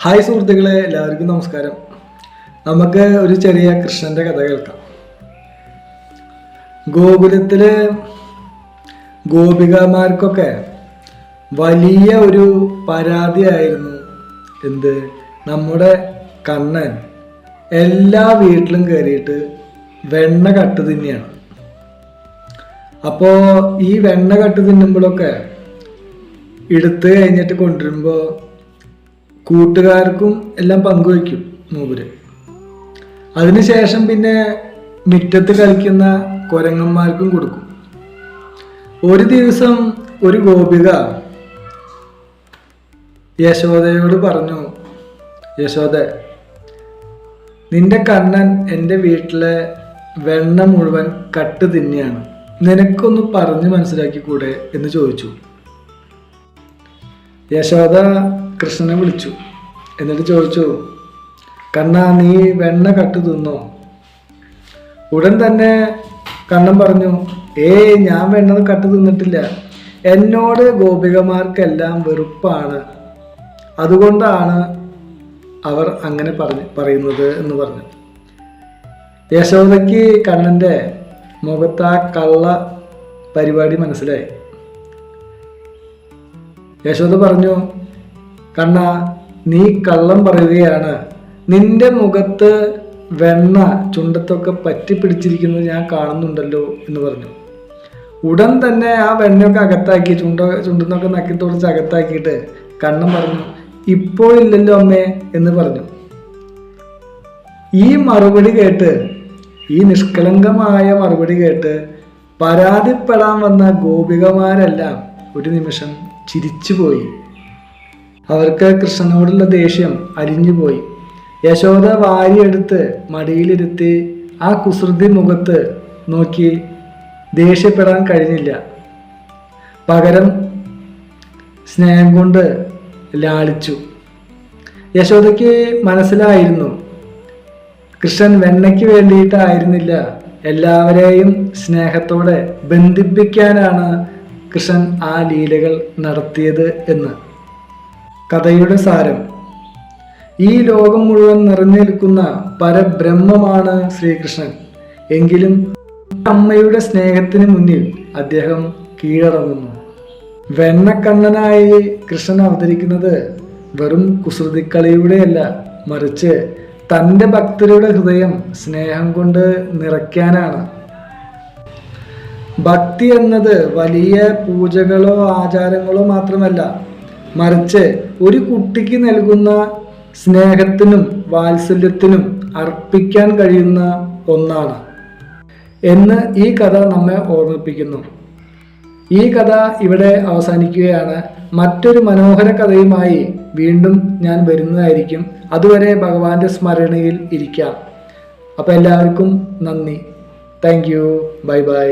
Hi സുഹൃത്തുക്കളെ, എല്ലാവർക്കും നമസ്കാരം. നമുക്ക് ഒരു ചെറിയ കൃഷ്ണന്റെ കഥ കേൾക്കാം. ഗോകുലത്തിലെ ഗോപികമാർക്കൊക്കെ വലിയ ഒരു പരാതിയായിരുന്നു. നമ്മുടെ കണ്ണൻ എല്ലാ വീട്ടിലും കയറിയിട്ട് വെണ്ണ കട്ട് തിന്നെയാണ്. അപ്പോൾ ഈ വെണ്ണ കട്ട് തിന്നുമ്പോഴൊക്കെ എടുത്ത് കഴിഞ്ഞിട്ട് കൊണ്ടുവരുമ്പോൾ കൂട്ടുകാർക്കും എല്ലാം പങ്കുവയ്ക്കും മൂപ്പര്. അതിനുശേഷം പിന്നെ മുറ്റത്ത് കളിക്കുന്ന കുരങ്ങന്മാർക്കും കൊടുക്കും. ഒരു ദിവസം ഒരു ഗോപിക യശോദയോട് പറഞ്ഞു, യശോദ, നിന്റെ കണ്ണൻ എൻ്റെ വീട്ടിലെ വെണ്ണ മുഴുവൻ കട്ട് തിന്നെയാണ്, നിനക്കൊന്ന് പറഞ്ഞ് മനസ്സിലാക്കിക്കൂടെ എന്ന് ചോദിച്ചു. യശോദ കൃഷ്ണനെ വിളിച്ചു. എന്നിട്ട് ചോദിച്ചു, കണ്ണ, നീ വെണ്ണ കട്ട് തിന്നോ? ഉടൻ തന്നെ കണ്ണൻ പറഞ്ഞു, ഞാൻ വെണ്ണ കട്ട് തിന്നിട്ടില്ല, എന്നോട് ഗോപികമാർക്കെല്ലാം വെറുപ്പാണ്, അതുകൊണ്ടാണ് അവർ അങ്ങനെ പറയുന്നത് എന്ന് പറഞ്ഞു. യശോദയ്ക്ക് കണ്ണൻ്റെ മുഖത്ത് ആ കള്ള പരിപാടി മനസ്സിലായി. യശോദ പറഞ്ഞു, കണ്ണ, നീ കള്ളം പറയുകയാണ്, നിന്റെ മുഖത്ത് വെണ്ണ ചുണ്ടത്തൊക്കെ പറ്റി പിടിച്ചിരിക്കുന്നത് ഞാൻ കാണുന്നുണ്ടല്ലോ എന്ന് പറഞ്ഞു. ഉടൻ തന്നെ ആ വെണ്ണയൊക്കെ അകത്താക്കി ചുണ്ടെന്നൊക്കെ നക്കി തുടച്ച് അകത്താക്കിയിട്ട് കണ്ണൻ പറഞ്ഞു, ഇപ്പോഴില്ലല്ലോ അമ്മേ എന്ന് പറഞ്ഞു. ഈ മറുപടി കേട്ട്, ഈ നിഷ്കളങ്കമായ മറുപടി കേട്ട് പരാതിപ്പെടാൻ വന്ന ഗോപികമാരെല്ലാം ഒരു നിമിഷം ചിരിച്ചുപോയി. അവർക്ക് കൃഷ്ണനോടുള്ള ദേഷ്യം അലിഞ്ഞുപോയി. യശോദ വാരിയെടുത്ത് മടിയിലിരുത്തി ആ കുസൃതി മുഖത്ത് നോക്കി ദേഷ്യപ്പെടാൻ കഴിഞ്ഞില്ല. പകരം സ്നേഹം കൊണ്ട് ലാളിച്ചു. യശോദയ്ക്ക് മനസ്സിലായിരുന്നു, കൃഷ്ണൻ വെണ്ണയ്ക്ക് വേണ്ടിയിട്ടായിരുന്നില്ല, എല്ലാവരെയും സ്നേഹത്തോടെ ബന്ധിപ്പിക്കാനാണ് കൃഷ്ണൻ ആ ലീലകൾ നടത്തിയത് എന്ന്. കഥയുടെ സാരം: ഈ ലോകം മുഴുവൻ നിറഞ്ഞു നിൽക്കുന്ന പരബ്രഹ്മമാണ് ശ്രീകൃഷ്ണൻ. എങ്കിലും അമ്മയുടെ സ്നേഹത്തിന് മുന്നിൽ അദ്ദേഹം കീഴടങ്ങുന്നു. വെണ്ണക്കണ്ണനായി കൃഷ്ണൻ അവതരിക്കുന്നത് വെറും കുസൃതിക്കളിയുടെയല്ല, മറിച്ച് തൻ്റെ ഭക്തരുടെ ഹൃദയം സ്നേഹം കൊണ്ട് നിറയ്ക്കാനാണ്. ഭക്തി എന്നത് വലിയ പൂജകളോ ആചാരങ്ങളോ മാത്രമല്ല, മറിച്ച് ഒരു കുട്ടിക്ക് നൽകുന്ന സ്നേഹത്തിനും വാത്സല്യത്തിനും അർപ്പിക്കാൻ കഴിയുന്ന ഒന്നാണ് എന്ന് ഈ കഥ നമ്മെ ഓർമ്മിപ്പിക്കുന്നു. ഈ കഥ ഇവിടെ അവസാനിക്കുകയാണ്. മറ്റൊരു മനോഹര കഥയുമായി വീണ്ടും ഞാൻ വരുന്നതായിരിക്കും. അതുവരെ ഭഗവാന്റെ സ്മരണയിൽ ഇരിക്കാം. അപ്പോൾ എല്ലാവർക്കും നന്ദി. Thank you. Bye bye.